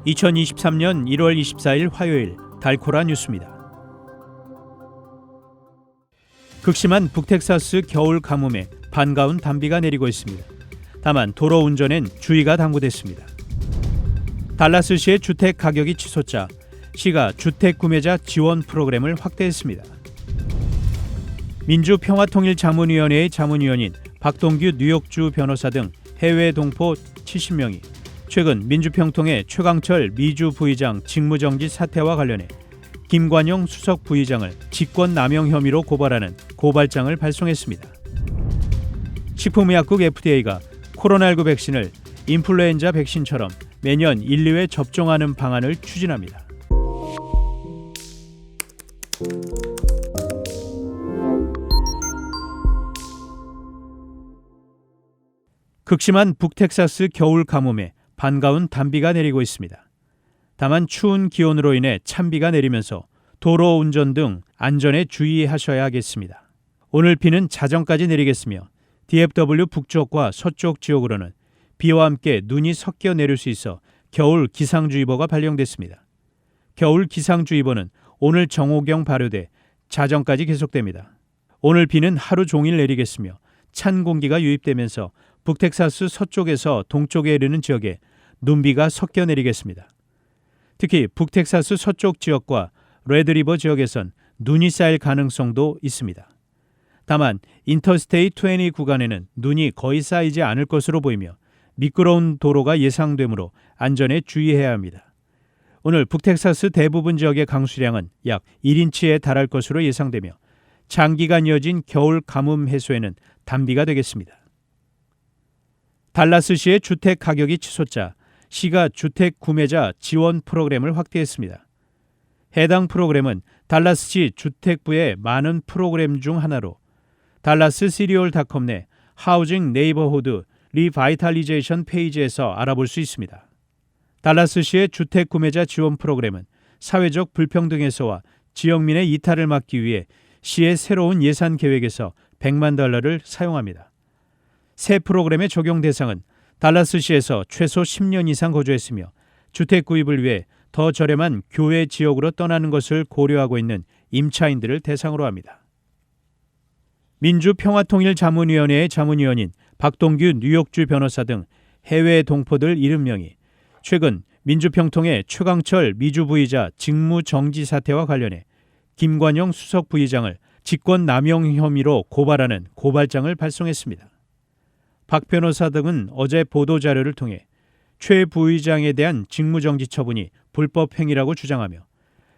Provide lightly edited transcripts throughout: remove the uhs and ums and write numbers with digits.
2023년 1월 24일 화요일 달코라 뉴스입니다. 극심한 북텍사스 겨울 가뭄에 반가운 단비가 내리고 있습니다. 다만 도로 운전엔 주의가 당부됐습니다. 달라스시의 주택 가격이 치솟자 시가 주택 구매자 지원 프로그램을 확대했습니다. 민주평화통일자문위원회의 자문위원인 박동규 뉴욕주 변호사 등 해외 동포 70명이 최근 민주평통의 최강철 미주 부의장 직무정지 사태와 관련해 김관영 수석 부의장을 직권남용 혐의로 고발하는 고발장을 발송했습니다. 식품의약국 FDA가 코로나19 백신을 인플루엔자 백신처럼 매년 1, 2회 접종하는 방안을 추진합니다. 극심한 북텍사스 겨울 가뭄에 반가운 단비가 내리고 있습니다. 다만 추운 기온으로 인해 찬비가 내리면서 도로 운전 등 안전에 주의하셔야 하겠습니다. 오늘 비는 자정까지 내리겠으며 DFW 북쪽과 서쪽 지역으로는 비와 함께 눈이 섞여 내릴 수 있어 겨울 기상주의보가 발령됐습니다. 겨울 기상주의보는 오늘 정오경 발효돼 자정까지 계속됩니다. 오늘 비는 하루 종일 내리겠으며 찬 공기가 유입되면서 북텍사스 서쪽에서 동쪽에 이르는 지역에 눈비가 섞여 내리겠습니다. 특히 북텍사스 서쪽 지역과 레드리버 지역에선 눈이 쌓일 가능성도 있습니다. 다만 인터스테이트 20 구간에는 눈이 거의 쌓이지 않을 것으로 보이며 미끄러운 도로가 예상되므로 안전에 주의해야 합니다. 오늘 북텍사스 대부분 지역의 강수량은 약 1인치에 달할 것으로 예상되며 장기간 이어진 겨울 가뭄 해소에는 단비가 되겠습니다. 달라스시의 주택 가격이 치솟자 시가 주택 구매자 지원 프로그램을 확대했습니다. 해당 프로그램은 달라스시 주택부의 많은 프로그램 중 하나로 달라스 시리얼닷컴 내 하우징 네이버후드 리바이탈리제이션 페이지에서 알아볼 수 있습니다. 달라스시의 주택 구매자 지원 프로그램은 사회적 불평등에서와 지역민의 이탈을 막기 위해 시의 새로운 예산 계획에서 $1,000,000를 사용합니다. 새 프로그램의 적용 대상은 달라스시에서 최소 10년 이상 거주했으며 주택 구입을 위해 더 저렴한 교외 지역으로 떠나는 것을 고려하고 있는 임차인들을 대상으로 합니다. 민주평화통일자문위원회의 자문위원인 박동규 뉴욕주 변호사 등 해외 동포들 70명이 최근 민주평통의 최강철 미주 부의자 직무정지 사태와 관련해 김관영 수석 부의장을 직권남용 혐의로 고발하는 고발장을 발송했습니다. 박 변호사 등은 어제 보도자료를 통해 최 부의장에 대한 직무정지 처분이 불법 행위라고 주장하며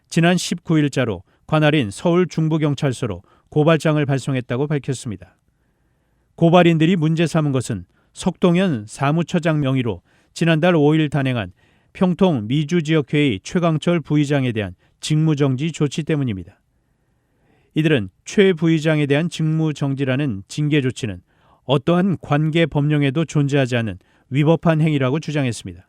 지난 19일자로 관할인 서울 중부경찰서로 고발장을 발송했다고 밝혔습니다. 고발인들이 문제 삼은 것은 석동현 사무처장 명의로 지난달 5일 단행한 평통 미주지역회의 최강철 부의장에 대한 직무정지 조치 때문입니다. 이들은 최 부의장에 대한 직무정지라는 징계 조치는 어떠한 관계 법령에도 존재하지 않는 위법한 행위라고 주장했습니다.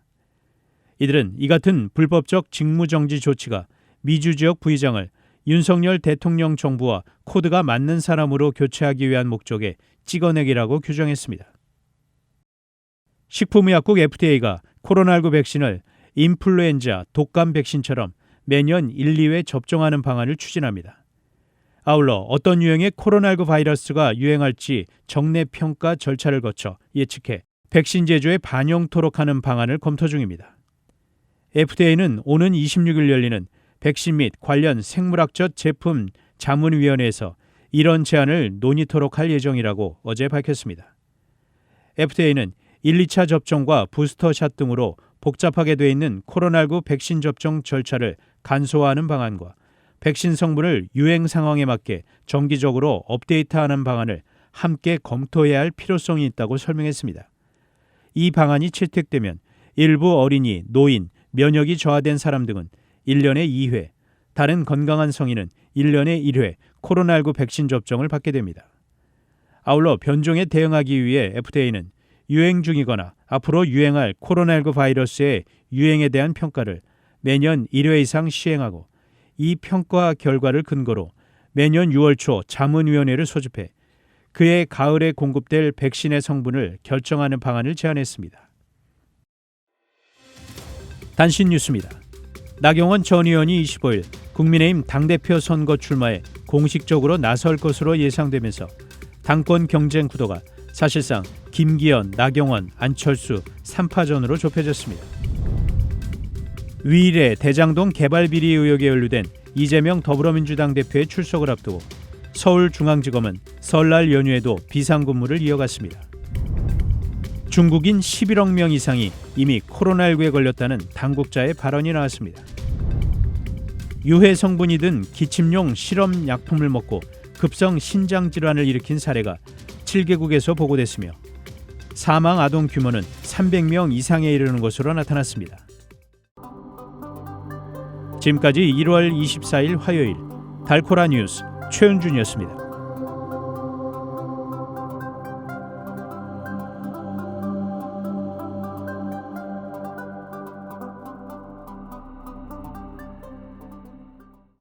이들은 이 같은 불법적 직무정지 조치가 미주지역 부의장을 윤석열 대통령 정부와 코드가 맞는 사람으로 교체하기 위한 목적의 찍어내기라고 규정했습니다. 식품의약국 FDA가 코로나19 백신을 인플루엔자, 독감 백신처럼 매년 1, 2회 접종하는 방안을 추진합니다. 아울러 어떤 유형의 코로나19 바이러스가 유행할지 정례 평가 절차를 거쳐 예측해 백신 제조에 반영토록 하는 방안을 검토 중입니다. FDA는 오는 26일 열리는 백신 및 관련 생물학적 제품 자문위원회에서 이런 제안을 논의토록 할 예정이라고 어제 밝혔습니다. FDA는 1, 2차 접종과 부스터샷 등으로 복잡하게 돼 있는 코로나19 백신 접종 절차를 간소화하는 방안과 백신 성분을 유행 상황에 맞게 정기적으로 업데이트하는 방안을 함께 검토해야 할 필요성이 있다고 설명했습니다. 이 방안이 채택되면 일부 어린이, 노인, 면역이 저하된 사람 등은 1년에 2회, 다른 건강한 성인은 1년에 1회 코로나19 백신 접종을 받게 됩니다. 아울러 변종에 대응하기 위해 FDA는 유행 중이거나 앞으로 유행할 코로나19 바이러스의 유행에 대한 평가를 매년 1회 이상 시행하고 이 평가 결과를 근거로 매년 6월 초 자문위원회를 소집해 그해 가을에 공급될 백신의 성분을 결정하는 방안을 제안했습니다. 단신 뉴스입니다. 나경원 전 의원이 25일 국민의힘 당대표 선거 출마에 공식적으로 나설 것으로 예상되면서 당권 경쟁 구도가 사실상 김기현, 나경원, 안철수 3파전으로 좁혀졌습니다. 위일에 대장동 개발 비리 의혹에 연루된 이재명 더불어민주당 대표의 출석을 앞두고 서울중앙지검은 설날 연휴에도 비상근무를 이어갔습니다. 중국인 11억 명 이상이 이미 코로나19에 걸렸다는 당국자의 발언이 나왔습니다. 유해 성분이 든 기침용 실험 약품을 먹고 급성 신장 질환을 일으킨 사례가 7개국에서 보고됐으며 사망 아동 규모는 300명 이상에 이르는 것으로 나타났습니다. 지금까지 1월 24일 화요일 달코라 뉴스 최은준이었습니다.